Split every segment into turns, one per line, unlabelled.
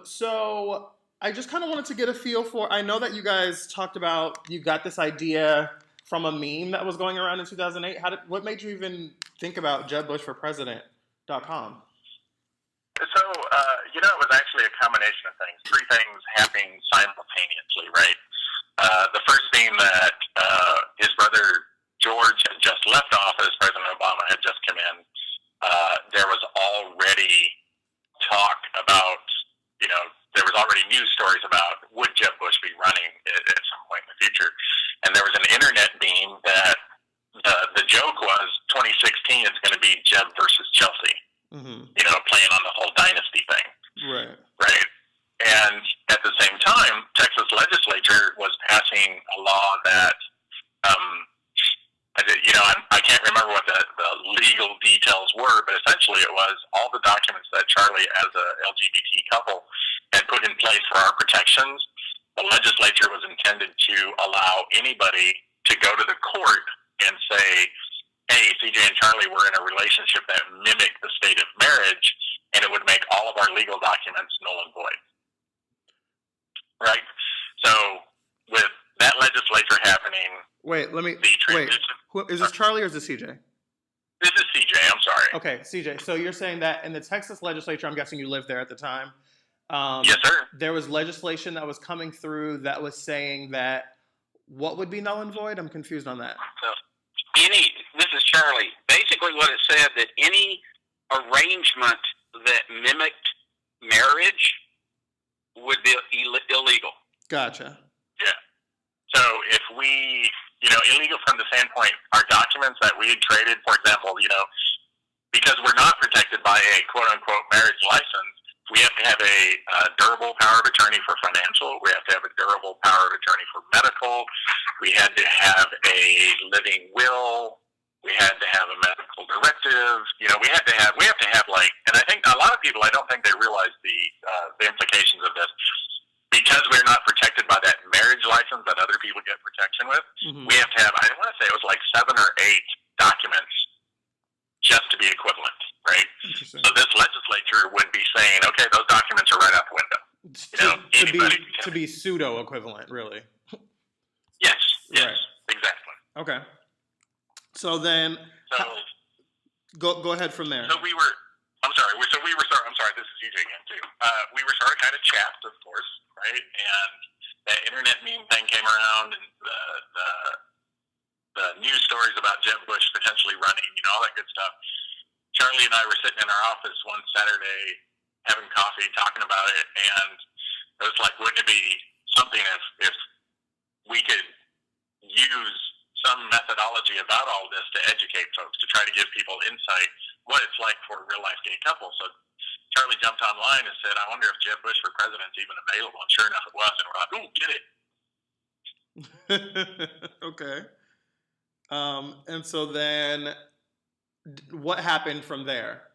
So I just kind of wanted to get a feel for. I know that you guys talked about you got this idea from a meme that was going around in 2008. What made you even think about Jeb Bush for President.com?
So, it was actually a combination of things. Three things happening simultaneously, right? The first being that his brother George had just left office. President Obama had just come in. There was already talk about, there was already news stories about would Jeb Bush be running at some point in the future. And there was an internet meme that the joke was 2016 it's going to be Jeb versus Chelsea.
Mm-hmm.
Playing on the whole dynasty thing.
Right.
Right. And at the same time, Texas legislature was passing a law that, I can't remember what the legal details were, but essentially it was all the documents that Charlie, as a LGBT couple, had put in place for our protections. The legislature was intended to allow anybody to go to the court and say, hey, CJ and Charlie were in a relationship that mimicked the state of marriage, and it would make all of our legal documents null and void. Right? So, with that legislature happening...
Wait, is this Charlie or is this CJ?
This is CJ, I'm sorry.
Okay, CJ. So you're saying that in the Texas legislature, I'm guessing you lived there at the time.
Yes, sir.
There was legislation that was coming through that was saying that what would be null and void? I'm confused on that.
This is Charlie. Basically what it said that any arrangement that mimicked marriage would be illegal.
Gotcha.
Yeah. So if we, illegal from the standpoint, our documents that we had traded, for example, because we're not protected by a quote-unquote marriage license, we have to have a durable power of attorney for financial. We have to have a durable power of attorney for medical. We had to have a living will. We had to have a medical directive. We have to have and I think a lot of people, I don't think they realize the implications of this. Because we're not protected by that marriage license that other people get protection with,
Mm-hmm.
we have to have, I want to say it was like 7 or 8 documents just to be equivalent, right?
Interesting.
So this legislature would be saying, okay, those documents are right out the window.
To be pseudo equivalent, really.
Yes,
Right.
Exactly.
Okay. So then, go ahead from there.
So we were, I'm sorry, this is CJ again too. We were sort of kind of chapped, of course, right? And that internet meme thing came around, and the news stories about Jeb Bush potentially running, all that good stuff. Charlie and I were sitting in our office one Saturday having coffee, talking about it, and it was like, wouldn't it be something if we could use some methodology about all this to educate folks, to try to give people insight what it's like for a real-life gay couple. So Charlie jumped online and said, I wonder if Jeb Bush for president is even available. And sure enough, it was. And we're like, ooh, get it.
Okay. And so then what happened from there?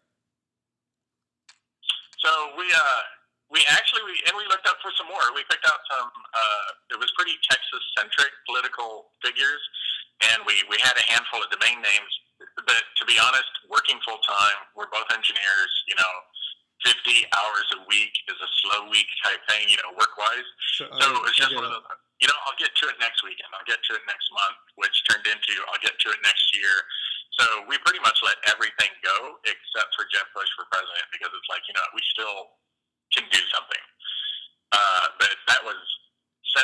So we looked up for some more. We picked out some, it was pretty Texas-centric political figures, and we had a handful of domain names. But to be honest, working full-time, we're both engineers, 50 hours a week is a slow week type thing, work-wise. So it was just one of those, I'll get to it next weekend, I'll get to it next month, which turned into I'll get to it next year. So we pretty much let everything go except for Jeb Bush for president, because it's like, we still can do something. But that was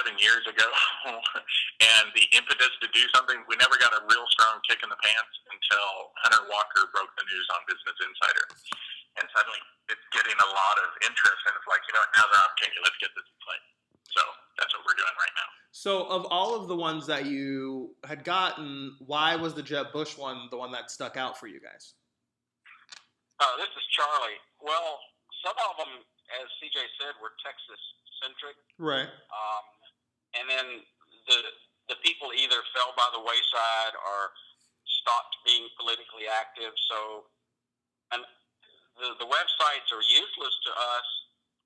7 years ago, and the impetus to do something, we never got a real strong kick in the pants until Hunter Walker broke the news on Business Insider. And suddenly it's getting a lot of interest, and it's like, now's our opportunity, let's get this in play. So that's what we're doing right now.
So of all of the ones that you had gotten, why was the Jeb Bush one the one that stuck out for you guys?
This is Charlie. Well, some of them, as CJ said, were Texas-centric.
Right.
And then the people either fell by the wayside or stopped being politically active. So, and the websites are useless to us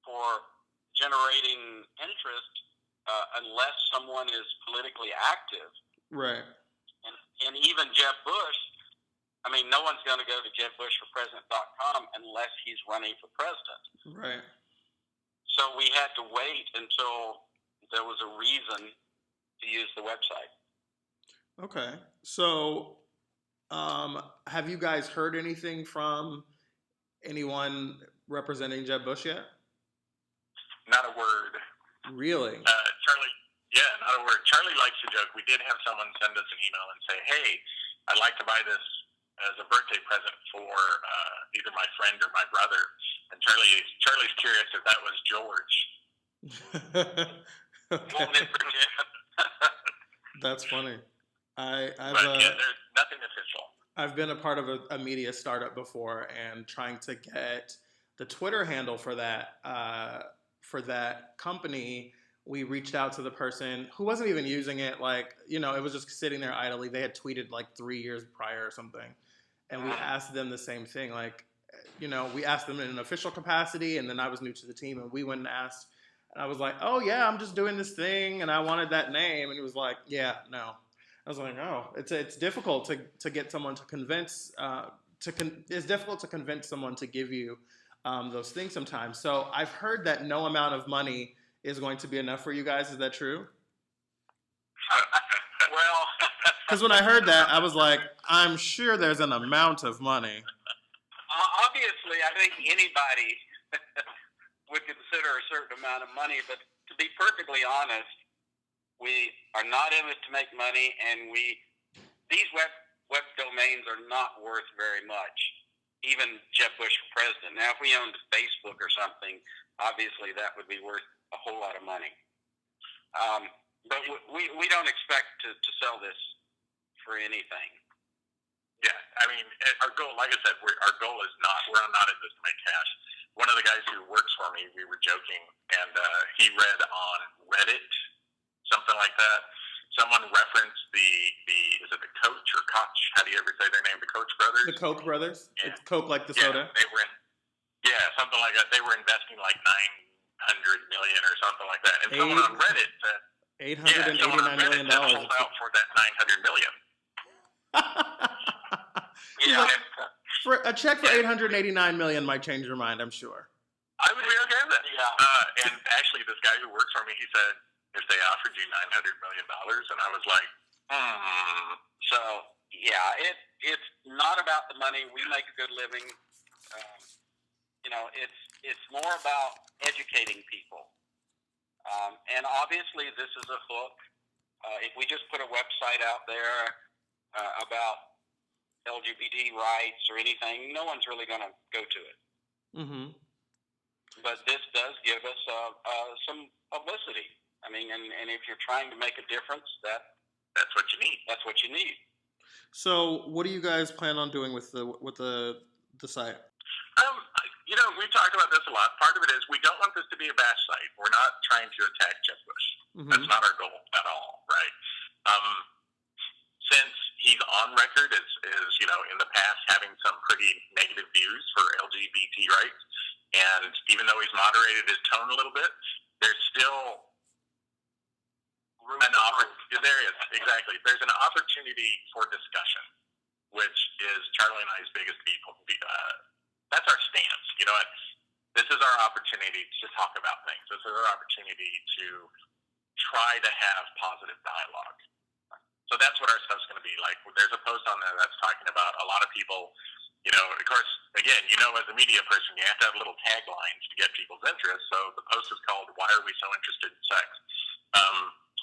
for generating interest unless someone is politically active.
Right.
And even Jeb Bush, no one's going to go to JebBushforPresident.com unless he's running for president.
Right.
So we had to wait until there was a reason to use the website.
Okay. So, have you guys heard anything from anyone representing Jeb Bush yet?
Not a word.
Really?
Charlie, yeah, not a word. Charlie likes to joke. We did have someone send us an email and say, hey, I'd like to buy this as a birthday present for either my friend or my brother. And Charlie's curious if that was George.
Okay. That's funny.
But yeah, there's nothing official.
I've been a part of a media startup before, and trying to get the Twitter handle for that company. We reached out to the person who wasn't even using it. Like, it was just sitting there idly. They had tweeted like 3 years prior or something, and we asked them the same thing. Like, we asked them in an official capacity, and then I was new to the team, and we went and asked. And I was like, "Oh yeah, I'm just doing this thing, and I wanted that name." And he was like, "Yeah, no." I was like, "Oh, it's difficult to get someone to convince. It's difficult to convince someone to give you those things sometimes." So I've heard that no amount of money is going to be enough for you guys. Is that true?
Well,
because when I heard that, I was like, "I'm sure there's an amount of money."
Obviously, I think anybody would consider a certain amount of money, but to be perfectly honest, we are not in it to make money, and these web domains are not worth very much. Even Jeb Bush for president. Now, if we owned Facebook or something, obviously that would be worth a whole lot of money. But we don't expect to sell this for anything.
Yeah, I mean, our goal, like I said, our goal is we're not in this to make cash. One of the guys who works for me, we were joking, and he read on Reddit, something like that. Someone referenced is it the Coach or Koch? How do you ever say their name? The Coach brothers?
The Koch brothers?
Yeah.
It's Coke like the soda?
They were something like that. They were investing like $900 million or something like that. And someone on Reddit said,
$889 million.
Hold out for that $900 million.
Yeah. For a check for $889 million might change your mind, I'm sure.
I would be okay with that. Yeah. And actually, this guy who works for me, he said, if they offered you $900 million, and I was like,
So, yeah, it's not about the money. We make a good living. It's more about educating people. And obviously, this is a hook. If we just put a website out there about LGBT rights or anything, no one's really going to go to it.
Mm-hmm.
But this does give us some publicity. I mean, and if you're trying to make a difference, that's what you need. That's what you need.
So, what do you guys plan on doing with the site?
We talked about this a lot. Part of it is we don't want this to be a bash site. We're not trying to attack Jeb Bush. Mm-hmm. That's not our goal at all, right? Since he's on record as in the past having some pretty negative views for LGBT rights, and even though he's moderated his tone a little bit, there's still an opportunity. There is, exactly. There's an opportunity for discussion, which is Charlie and I's biggest that's our stance. This is our opportunity to talk about things. This is our opportunity to try to have positive dialogue. So that's what our stuff's going to be like. There's a post on there that's talking about a lot of people, of course, again, as a media person, you have to have little taglines to get people's interest. So the post is called, "Why Are We So Interested in Sex?"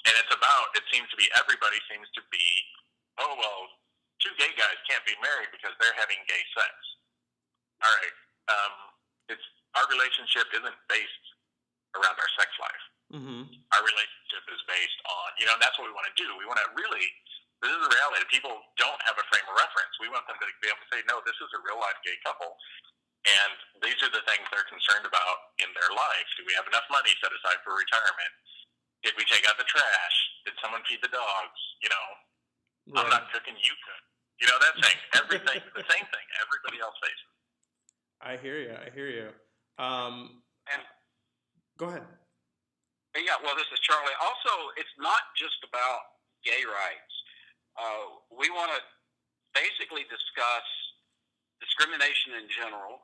And it's about, it seems to be, everybody seems to be, oh, well, two gay guys can't be married because they're having gay sex. All right. Our relationship isn't based around our sex life.
Mm-hmm.
Our relationship is based on, and that's what we want to do. We want to really, this is the reality. People don't have a frame of reference. We want them to be able to say, no, this is a real life gay couple. And these are the things they're concerned about in their life. Do we have enough money set aside for retirement? Did we take out the trash? Did someone feed the dogs?
Right.
I'm not cooking, you cook. That thing. Everything, the same thing everybody else faces.
I hear you.
And
go ahead.
Yeah, well, this is Charlie. Also, it's not just about gay rights. We want to basically discuss discrimination in general,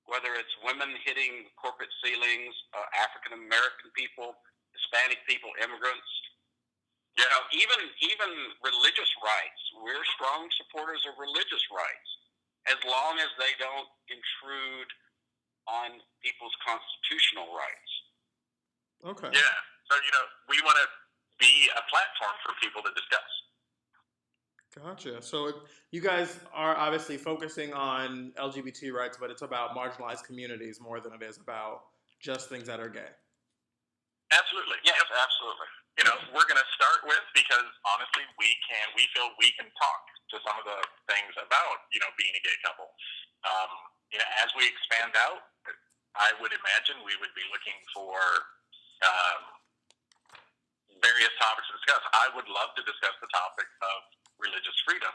whether it's women hitting corporate ceilings, African American people, Hispanic people, immigrants. You know, even religious rights. We're strong supporters of religious rights, as long as they don't intrude on people's constitutional rights.
Okay.
Yeah. So, you know, we want to be a platform for people to discuss.
Gotcha. So you guys are obviously focusing on LGBT rights, but it's about marginalized communities more than it is about just things that are gay.
Absolutely. Yes, absolutely. You know, we're going to start with, because honestly, we feel we can talk to some of the things about, you know, being a gay couple. You know, as we expand out, I would imagine we would be looking for various topics to discuss. I would love to discuss the topic of religious freedom,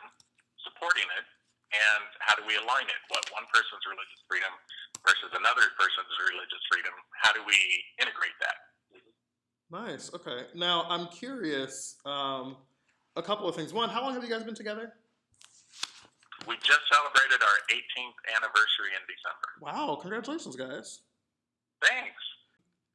supporting it, and how do we align it? What one person's religious freedom versus another person's religious freedom, how do we integrate that?
Nice. Okay. Now I'm curious. A couple of things. One, how long have you guys been together?
We just celebrated our 18th anniversary in December.
Wow! Congratulations, guys.
Thanks.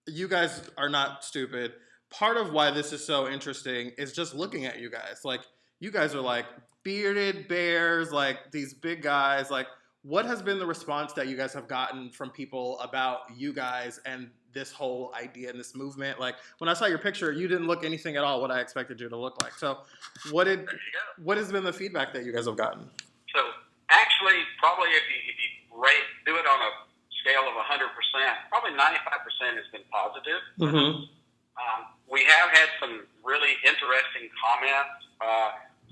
You guys are not stupid. Part of why this is so interesting is just looking at you guys. Like, you guys are like bearded bears, like these big guys. Like, what has been the response that you guys have gotten from people about you guys and this whole idea and this movement? Like, when I saw your picture, you didn't look anything at all what I expected you to look like. So what has been the feedback that you guys have gotten?
So actually, probably if you do it on a scale of 100%, probably 95% has been positive.
Mm-hmm.
We have had some really interesting comments.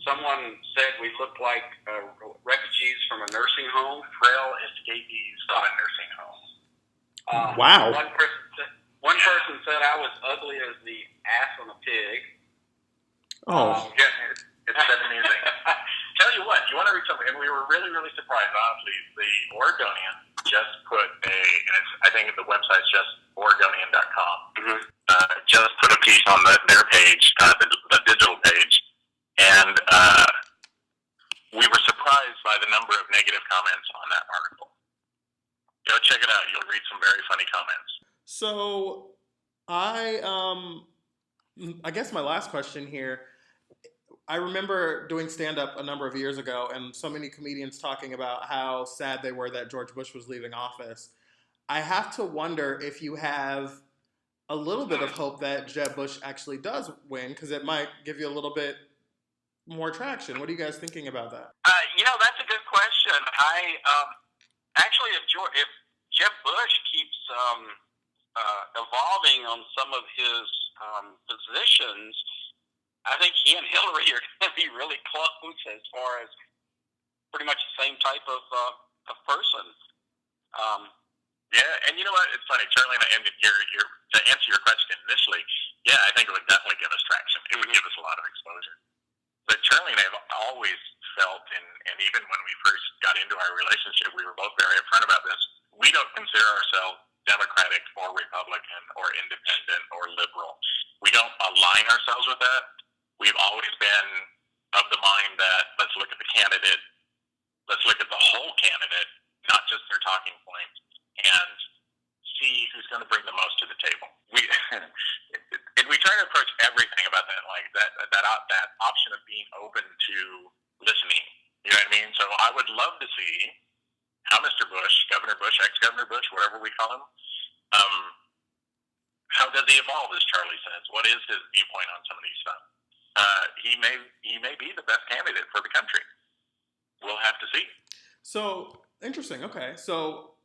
Someone said we look like refugees from a nursing home.
Frail escapees from a nursing home.
Wow.
One person said I was ugly as the ass on a pig.
Oh.
Yeah, it's that amusing. Tell you what, you want to read something, and we were really, really surprised, honestly. The Oregonian just put I think the website's just Oregonian.com, just put a piece on their page, the digital page, and we were surprised by the number of negative comments on that article. Go check it out. You'll read some very funny comments.
So I guess my last question here, I remember doing stand-up a number of years ago and so many comedians talking about how sad they were that George Bush was leaving office. I have to wonder if you have a little bit of hope that Jeb Bush actually does win, because it might give you a little bit more traction. What are you guys thinking about that?
You know, that's a good question. Actually, if Jeb Bush keeps evolving on some of his positions, I think he and Hillary are going to be really close as far as pretty much the same type of person.
Yeah, and you know what? It's funny, Charlie, and to answer your question initially, yeah, I think it would definitely give us traction. It would give us a lot of exposure. But Charlie and I have always felt, and even when we first got into our relationship, we were both very upfront about this. We don't consider ourselves Democratic or Republican or independent or liberal. We don't align ourselves with that. We've always been of the mind that let's look at the candidate, let's look at the whole candidate, not just their talking points, and see who's going to bring the most to the table. We try to approach everything about that, like that option of being open to listening. You know what I mean? So I would love to see how Mr. Bush, Governor Bush, ex-Governor Bush, whatever we call him, how does he evolve, as Charlie says? What is his viewpoint on some of these stuff? He may be the best candidate for the country. We'll have to see.
So, interesting. Okay. So,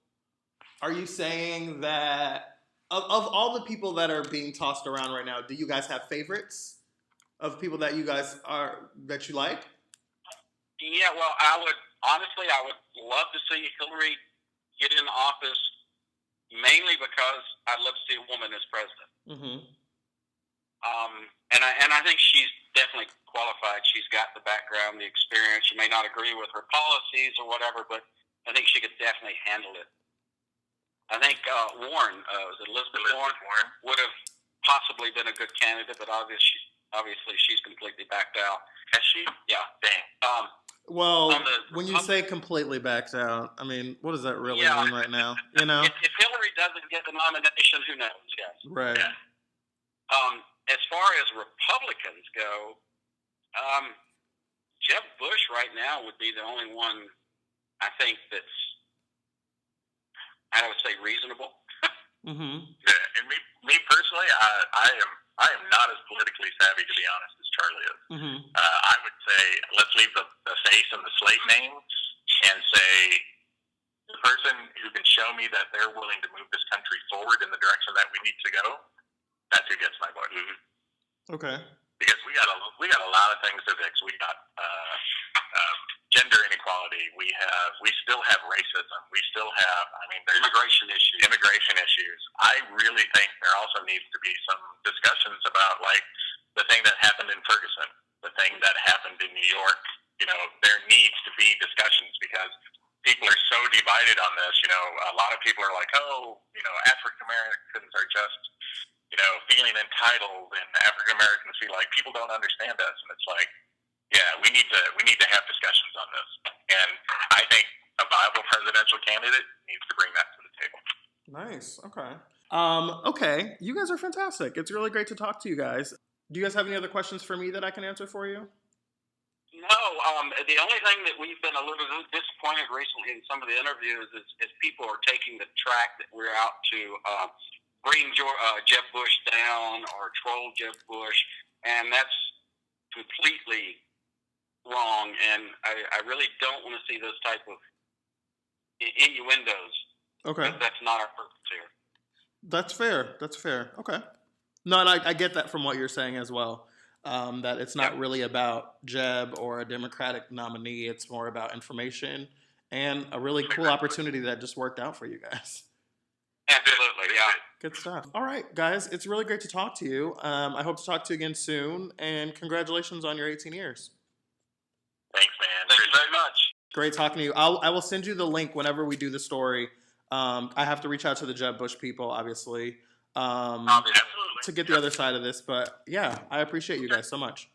are you saying that of all the people that are being tossed around right now, do you guys have favorites of people that you like?
Yeah, well, I would love to see Hillary get in office, mainly because I'd love to see a woman as president.
Mm-hmm.
And I think she's definitely qualified. She's got the background, the experience. You may not agree with her policies or whatever, but I think she could definitely handle it. I think Warren, was it Elizabeth Warren, would have possibly been a good candidate, but obviously she's completely backed out.
Has she?
Yeah.
Dang.
Well,
On the
when you say completely backed out, I mean, what does that really
Yeah.
mean right now? You know?
If Hillary doesn't get the nomination, who knows? Yes.
Right.
Yeah.
As far as Republicans go, Jeb Bush right now would be the only one I think that's, I would say, reasonable.
Mm-hmm.
Yeah, and me personally, I am not as politically savvy, to be honest, as Charlie is.
Mm-hmm.
I would say let's leave the face and the slate name and say the person who can show me that they're willing to move this country forward in the direction that we need to go, that's who gets my vote.
Okay.
Because we got a lot of things to fix. We got gender inequality. We still have racism. We still have, there's
Immigration issues.
I really think there also needs to be some discussions about like the thing that happened in Ferguson, the thing that happened in New York. You know, there needs to be discussions because people are so divided on this. You know, a lot of people are like, oh, you know, African Americans are just, you know, feeling entitled, and African Americans feel like people don't understand us, and it's like, yeah, we need to have discussions on this, and I think a viable presidential candidate needs to bring that to the table.
Nice. Okay. Okay. You guys are fantastic. It's really great to talk to you guys. Do you guys have any other questions for me that I can answer for you?
No, the only thing that we've been a little disappointed recently in some of the interviews is people are taking the track that we're out to bring Jeb Bush down or troll Jeb Bush, and that's completely wrong. And I really don't want to see those type of innuendos.
Okay.
That's not our purpose here.
That's fair. That's fair. Okay. No, and I get that from what you're saying as well. That it's not really about Jeb or a Democratic nominee. It's more about information and a really cool opportunity that just worked out for you guys.
Absolutely, yeah.
Good stuff. All right, guys. It's really great to talk to you. I hope to talk to you again soon. And congratulations on your 18 years.
Thanks, man.
Thank you very much.
Great talking to you. I will send you the link whenever we do the story. I have to reach out to the Jeb Bush people, obviously,
Absolutely.
to get the other side of this. But yeah, I appreciate you guys so much.